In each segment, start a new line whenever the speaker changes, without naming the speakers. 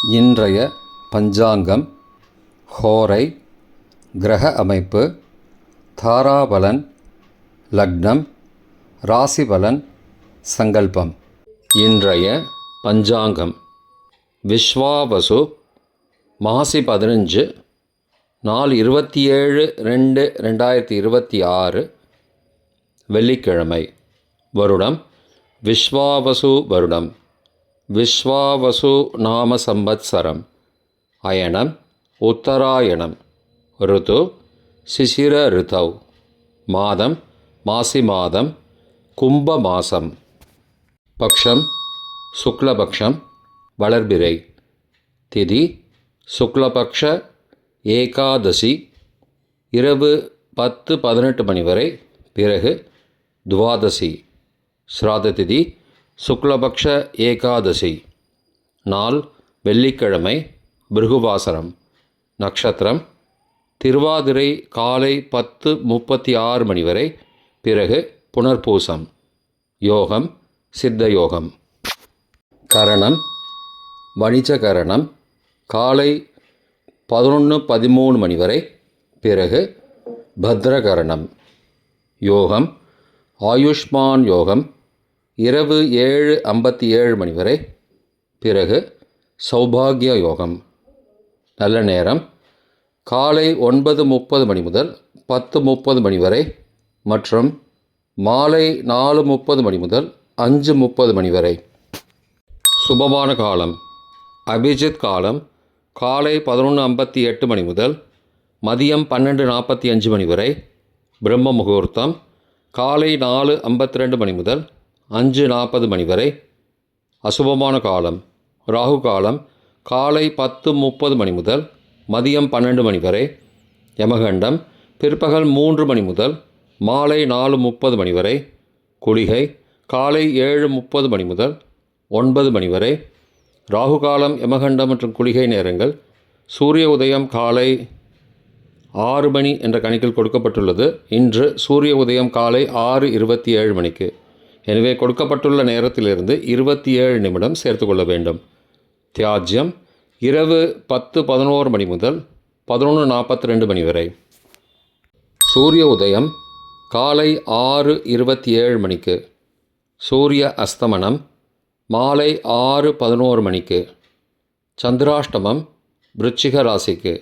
இன்றைய பஞ்சாங்கம், ஹோரை, கிரக அமைப்பு, தாராபலன், லக்னம், ராசிபலன், சங்கல்பம். இன்றைய பஞ்சாங்கம் விஸ்வாவசு மாசி 15 நாள் 27/2/2026 வெள்ளிக்கிழமை. வருடம் விஸ்வாவசு வருடம். விஸ்வாவசு நாம சம்பத்சரம். அயனம் உத்தராயணம். ருது சிசிர ரிதௌ. மாதம் மாசி மாதம், கும்ப மாசம். பக்ஷம் சுக்லபக்ஷம், வளர்பிறை. திதி சுக்லபக்ஷ ஏகாதசி, இரவு 10-18 மணி வரை, பிறகு துவாதசி. ஸ்ராத திதி சுக்லபக்ஷ ஏகாதசி. நாள் வெள்ளிக்கிழமை, பிருகுவாசரம். நட்சத்திரம் திருவாதிரை காலை 10:36 மணி வரை, பிறகு புனர்பூசம். யோகம் சித்த யோகம். கரணம் வணிஜகரணம் காலை 11:13 மணி வரை, பிறகு பத்ரகரணம். யோகம் ஆயுஷ்மான் யோகம் இரவு 7:57 மணி வரை, பிறகு சௌபாகிய யோகம். நல்ல நேரம் காலை 9:30 மணி முதல் 10:30 மணி வரை மற்றும் மாலை 4:30 மணி முதல் 5:30 மணி வரை. சுபமான காலம் அபிஜித் காலம் காலை 11:58 மணி முதல் மதியம் 12:45 மணி வரை. பிரம்ம முகூர்த்தம் காலை 4:52 மணி முதல் 5:40 மணி வரை. அசுபமான காலம் ராகு காலம் காலை 10:30 மணி முதல் மதியம் 12 மணி வரை. யமகண்டம் பிற்பகல் 3 மணி முதல் மாலை 4:30 மணி வரை. குளிகை காலை 7:30 மணி முதல் 9 மணி வரை. ராகு காலம், யமகண்டம் மற்றும் குளிகை நேரங்கள் சூரிய உதயம் காலை 6 மணி என்ற கணக்கில் கொடுக்கப்பட்டுள்ளது. இன்று சூரிய உதயம் காலை 6:27 மணிக்கு. எனவே கொடுக்கப்பட்டுள்ள நேரத்திலிருந்து 27 நிமிடம் சேர்த்து கொள்ள வேண்டும். தியாஜ்யம் இரவு 10-11 மணி முதல் 11:42 மணி வரை. சூரிய உதயம் காலை 6:27 மணிக்கு. சூரிய அஸ்தமனம் மாலை 6:11 மணிக்கு. சந்திராஷ்டமம் விருச்சிக ராசிக்கு.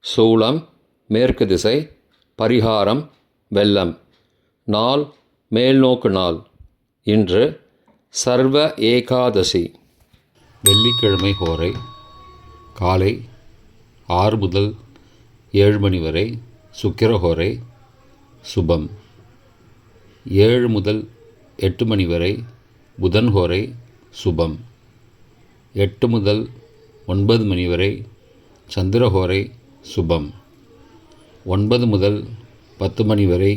சூலம் மேற்கு திசை. பரிகாரம் வெள்ளம். நாள் மேல்நோக்கு நாள். இன்று சர்வ ஏகாதசி. வெள்ளிக்கிழமை ஹோரை காலை 6 முதல் 7 மணி வரை சுக்கிரஹோரை சுபம். 7 முதல் 8 மணி வரை புதன் ஹோரை சுபம். 8 முதல் 9 மணி வரை சந்திரஹோரை சுபம். 9 முதல் 10 மணி வரை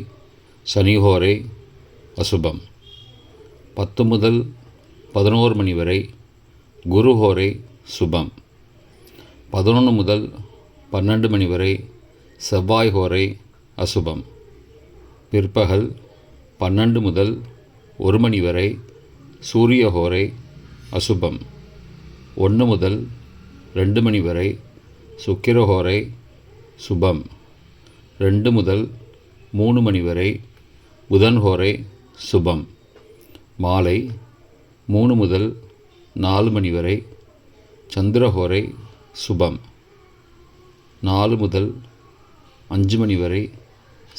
சனிஹோரை அசுபம். 10 முதல் 11 மணி வரை குருஹோரை சுபம். 11 முதல் 12 மணி வரை செவ்வாய் ஹோரை அசுபம். பிற்பகல் 12 முதல் 1 மணி வரை சூரிய ஹோரை அசுபம். 1 முதல் 2 மணி வரை சுக்கிரஹோரை சுபம். 2 முதல் 3 மணி வரை புதன் ஹோரை சுபம். மாலை 3 முதல் 4 மணி வரை சந்திரஹோரை சுபம். 4 முதல் 5 மணி வரை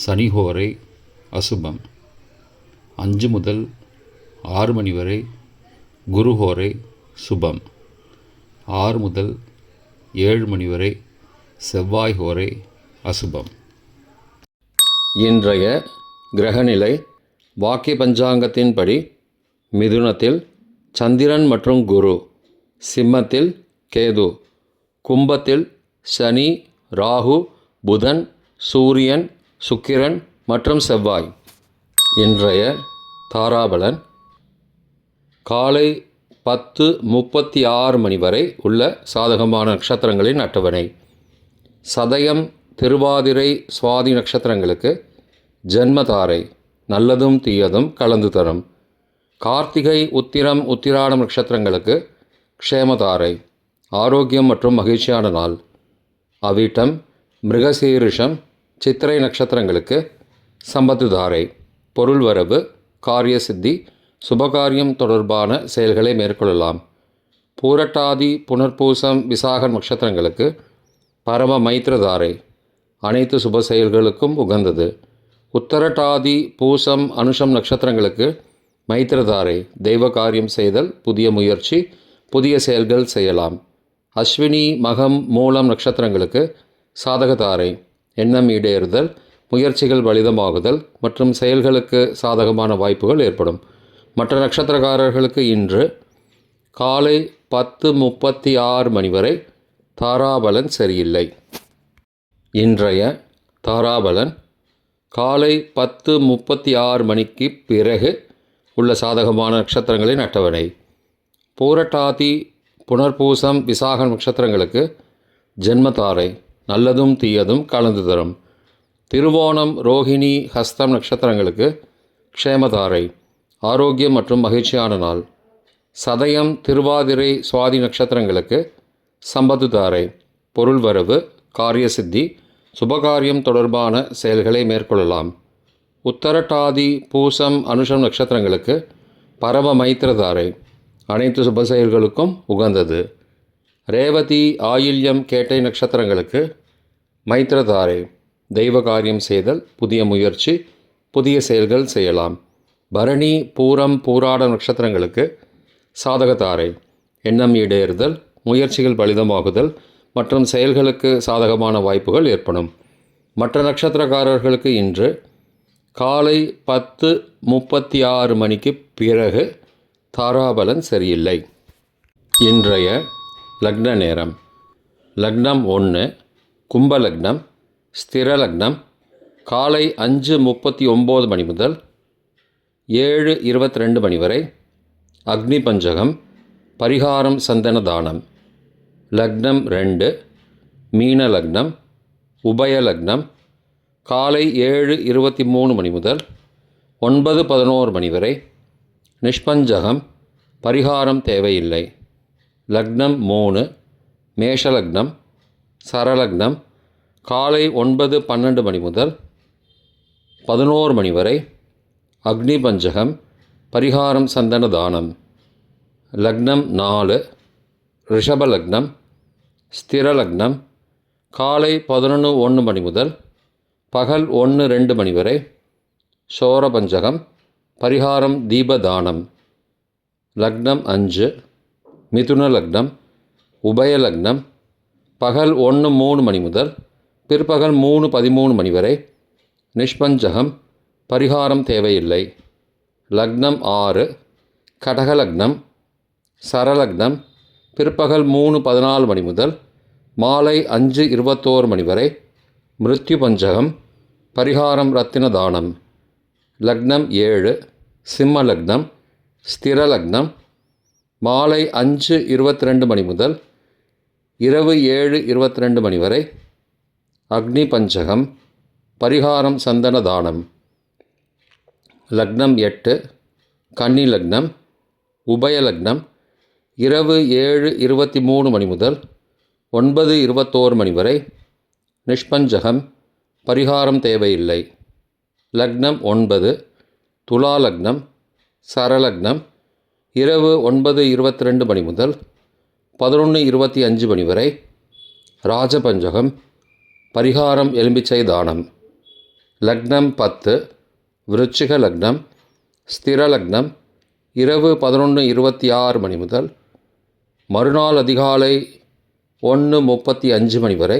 சனிஹோரை அசுபம். 5 முதல் 6 மணி வரை குருஹோரை சுபம். 6 முதல் 7 மணி வரை செவ்வாய் ஹோரை அசுபம். இன்றைய கிரகநிலை வாக்கிய பஞ்சாங்கத்தின்படி மிதுனத்தில் சந்திரன் மற்றும் குரு, சிம்மத்தில் கேது, கும்பத்தில் சனி, ராகு, புதன், சூரியன், சுக்கிரன் மற்றும் செவ்வாய். இன்றைய தாராபலன் காலை 10:36 மணி வரை உள்ள சாதகமான நட்சத்திரங்களின் அட்டவணை. சதயம், திருவாதிரை, சுவாதி நட்சத்திரங்களுக்கு ஜென்மதாரை நல்லதும் தீயதும் கலந்து தரும். கார்த்திகை, உத்திரம், உத்திராடம் நட்சத்திரங்களுக்கு க்ஷேமதாரை ஆரோக்கியம் மற்றும் மகிழ்ச்சியான நாள். அவிட்டம், மிருகசீரிஷம், சித்திரை நட்சத்திரங்களுக்கு சம்பத்து தாரை. பொருள் வரவு, காரிய சித்தி, சுபகாரியம் தொடர்பான செயல்களை மேற்கொள்ளலாம். பூரட்டாதி, புனர்பூசம், விசாகம் நட்சத்திரங்களுக்கு பரம மைத்திரதாரை. அனைத்து சுப செயல்களுக்கும் உகந்தது. உத்தரட்டாதி, பூசம், அனுஷம் நட்சத்திரங்களுக்கு மைத்திரதாரை. தெய்வ காரியம் செய்தல், புதிய முயற்சி, புதிய செயல்கள் செய்யலாம். அஸ்வினி, மகம், மூலம் நட்சத்திரங்களுக்கு சாதகதாரை. எண்ணம் ஈடேறுதல், முயற்சிகள் பலிதமாகுதல் மற்றும் செயல்களுக்கு சாதகமான வாய்ப்புகள் ஏற்படும். மற்ற நட்சத்திரக்காரர்களுக்கு இன்று காலை 10:36 மணி வரை தாராபலன் சரியில்லை. இன்றைய தாராபலன் காலை 10:36 மணிக்கு பிறகு உள்ள சாதகமான நட்சத்திரங்களின் அட்டவணை. பூரட்டாதி, புனர்பூசம், விசாகம் நட்சத்திரங்களுக்கு ஜென்மதாரை. நல்லதும் தீயதும் கலந்து தரும். திருவோணம், ரோஹிணி, ஹஸ்தம் நட்சத்திரங்களுக்கு க்ஷேமதாரை. ஆரோக்கியம் மற்றும் மகிழ்ச்சியான நாள். சதயம், திருவாதிரை, சுவாதி நட்சத்திரங்களுக்கு சம்பத்து தாரை. பொருள் வரவு, காரிய சித்தி, சுபகாரியம் தொடர்பான செயல்களை மேற்கொள்ளலாம். உத்தரட்டாதி, பூசம், அனுஷம் நட்சத்திரங்களுக்கு பரம மைத்திரதாரை. அனைத்து சுப செயல்களுக்கும் உகந்தது. ரேவதி, ஆயில்யம், கேட்டை நட்சத்திரங்களுக்கு மைத்திரதாரை. தெய்வ காரியம் செய்தல், புதிய முயற்சி, புதிய செயல்கள் செய்யலாம். பரணி, பூரம், பூராட நட்சத்திரங்களுக்கு சாதகதாரை. எண்ணம் ஈடேறுதல், முயற்சிகள் பலிதமாகுதல் மற்றும் செயல்களுக்கு சாதகமான வாய்ப்புகள் ஏற்படும். மற்ற நட்சத்திரக்காரர்களுக்கு இன்று காலை 10:36 மணிக்கு பிறகு தாராபலன் சரியில்லை. இன்றைய லக்ன நேரம். லக்னம் 1 கும்ப லக்னம், ஸ்திர லக்னம். காலை 5:39 மணி முதல் 7:22 மணி வரை. அக்னி பஞ்சகம், பரிகாரம் சந்தன தானம். லக்னம் 2 மீன லக்னம், உபய லக்னம். காலை 7:23 மணி முதல் 9:11 மணி வரை. நிஷ்பஞ்சகம், பரிகாரம் தேவையில்லை. லக்னம் 3 மேஷ லக்னம், சரலக்னம். காலை 9:12 மணி முதல் 11 மணி வரை. அக்னி பஞ்சகம், பரிகாரம் சந்தன தானம். லக்னம் 4 ரிஷப லக்னம், ஸ்திர லக்னம். காலை 11:01 மணி முதல் பகல் 1:02 மணி வரை. சோர பஞ்சகம், பரிகாரம் தீபதானம். லக்னம் 5 மிதுன லக்னம், உபய லக்னம். பகல் 1:03 மணி முதல் பிற்பகல் 3:13 மணி வரை. நிஷ்பஞ்சகம், பரிகாரம் தேவையில்லை. லக்னம் 6 கடக லக்னம், சரலக்னம். பிற்பகல் 3:14 மணி முதல் மாலை 5:21 மணி வரை. மிருத்யு பஞ்சகம், பரிகாரம் ரத்தின தானம். லக்னம் 7 சிம்ம லக்னம், ஸ்திர லக்னம். மாலை 5:22 மணி முதல் இரவு 7:22 மணி வரை. அக்னி பஞ்சகம், பரிகாரம் சந்தன தானம். லக்னம் 8 கன்னி லக்னம், உபய லக்னம். இரவு 7:23 மணி முதல் 9:21 மணி வரை. நிஷ்பஞ்சகம், பரிகாரம் தேவையில்லை. லக்னம் 9 துலா லக்னம், சரலக்னம். இரவு 9:22 மணி முதல் 11:25 மணி வரை. ராஜபஞ்சகம், பரிகாரம் எலும்பிச்சை தானம். லக்னம் 10 விருச்சிக லக்னம், ஸ்திர லக்னம். இரவு 11:26 மணி முதல் மறுநாள் அதிகாலை 1:35 மணி வரை.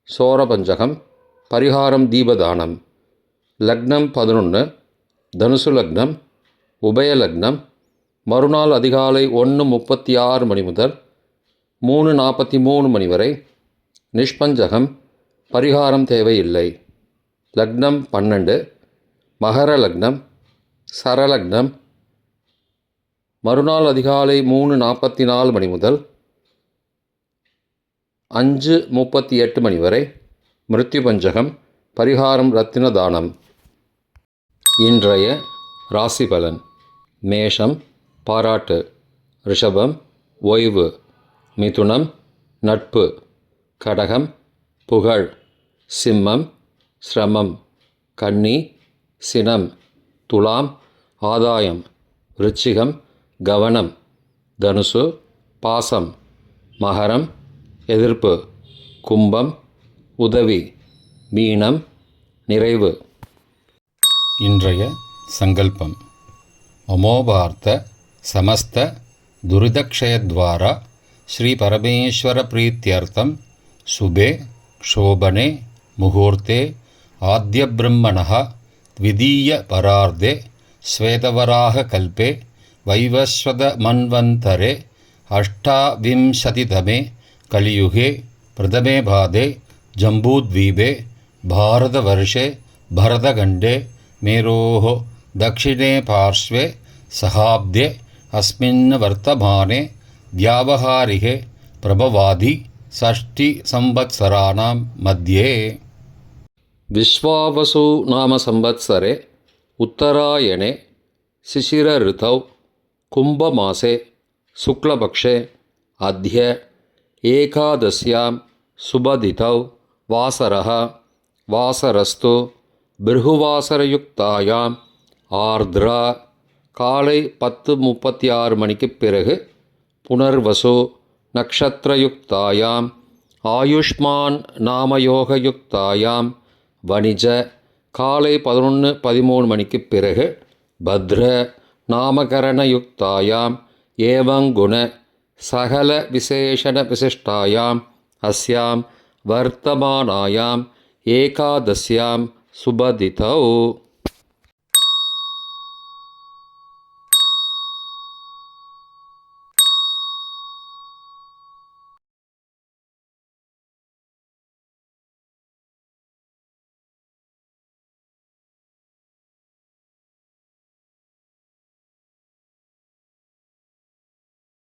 சோரபஞ்சகம், பரிகாரம் தீபதானம். லக்னம் 11 தனுசு லக்னம், உபய லக்னம். மறுநாள் அதிகாலை 1:36 மணி முதல் 3:43 மணி வரை. நிஷ்பஞ்சகம், பரிகாரம் தேவையில்லை. லக்னம் 12 மகர லக்னம், சரலக்னம். மறுநாள் அதிகாலை 3:44 மணி முதல் 5:38 மணி வரை. மிருத்யு பஞ்சகம், பரிகாரம் ரத்தின தானம். இன்றைய ராசி பலன். மேஷம் பாராட்டு, ரிஷபம் ஓய்வு, மிதுனம் நட்பு, கடகம் புகழ், சிம்மம் சிரமம், கன்னி சினம், துலாம் ஆதாயம், விருச்சிகம் கவனம், தனுசு பாசம், மகரம் எதிர்ப்பு, கும்பம் உதவி, மீனம் நிறைவு. இன்றைய சங்கல்பம். அமோபார்த்த சமஸ்த துரிதக்ஷயத்வாரா ஸ்ரீ பரமேஸ்வர பிரீத்யர்த்தம் சுபே க்ஷோபனே முகூர்த்தே ஆத்ய பிரம்மணः த்விதீய பரார்த்தே ஸ்வேதவராக கல்பே வைவஸ்வத மன்வந்தரே அஷ்டாவிம்சதிதமே கலியுகே பிரதமே பாதே ஜம்பூத்வீபே பாரதவர்ஷே பரதகண்டே மேரோः दक्षिणे पार्श्वे सहाब्दे अस्मिन् वर्तमाने व्यावहारिके प्रभवादि षष्टिसंवत्सराणां मध्ये विश्वावसु नाम संवत्सरे उत्तरायणे शिशिर ऋतौ कुम्भमासे शुक्लपक्षे अद्य एकादश्यां शुभतिथौ वासरः वासरस्तु பிருகுவாசரயுக்தாயாம் ஆர்திரா காலை 10:36 மணிக்குப் பிறகு புனர்வசு நக்ஷத்ரயுக்தாயாம் ஆயுஷ்மான் நாமயோகயுக்தாயாம் வணிஜ காலை 11:13 மணிக்குப் பிறகு பத்ர நாமகரணயுக்தாயாம் ஏவங்குண சகல விசேஷண விசிஷ்டாயாம் அஸ்யாம் வர்த்தமானாயாம் ஏகாதஸ்யாம் சுபதிதௌ.